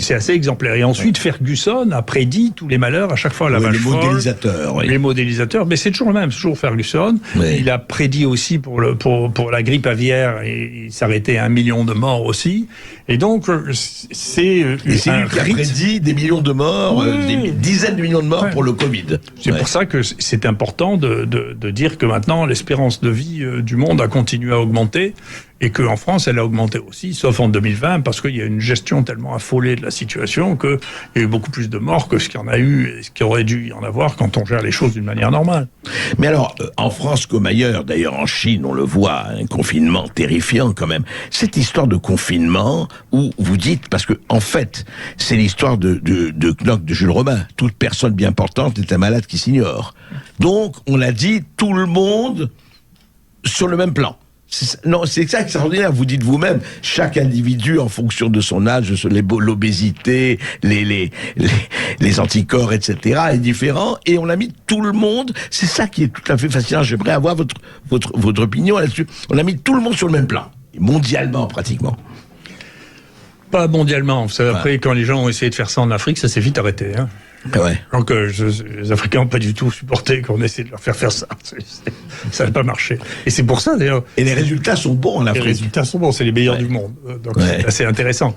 C'est assez exemplaire. Et ensuite, Ferguson a prédit tous les malheurs à chaque fois. La vache les folle, modélisateurs. Oui. les modélisateurs, mais c'est toujours le même, c'est toujours Ferguson. Oui. Il a prédit aussi pour la grippe aviaire, et il s'arrêtait à 1 million de morts aussi. Et donc, c'est lui qui a prédit des millions de morts, des dizaines de millions de morts pour le Covid. C'est pour ça que c'est important de dire que maintenant, l'espérance de vie du monde a continué à augmenter, et qu'en France, elle a augmenté aussi, sauf en 2020, parce qu'il y a une gestion tellement affolée de la situation qu'il y a eu beaucoup plus de morts que ce qu'il y en a eu et ce qu'il aurait dû y en avoir quand on gère les choses d'une manière normale. Mais alors, en France comme ailleurs, d'ailleurs en Chine, on le voit, un confinement terrifiant quand même. Cette histoire de confinement où vous dites, parce que en fait, c'est l'histoire de Knock de Jules Robin. Toute personne bien portante est un malade qui s'ignore. Donc, on a dit tout le monde sur le même plan. Non, c'est ça extraordinaire. Vous dites vous-même, chaque individu, en fonction de son âge, l'obésité, les anticorps, etc., est différent. Et on a mis tout le monde. C'est ça qui est tout à fait fascinant. J'aimerais avoir votre opinion là-dessus. On a mis tout le monde sur le même plan, mondialement pratiquement. Pas mondialement. Vous savez, après, quand les gens ont essayé de faire ça en Afrique, ça s'est vite arrêté. Hein. Ouais. Donc, les Africains n'ont pas du tout supporté qu'on essaie de leur faire ça. Ça n'a pas marché. Et c'est pour ça, d'ailleurs. Et les résultats sont bons en Afrique. Les résultats sont bons, c'est les meilleurs du monde. Donc, c'est assez intéressant.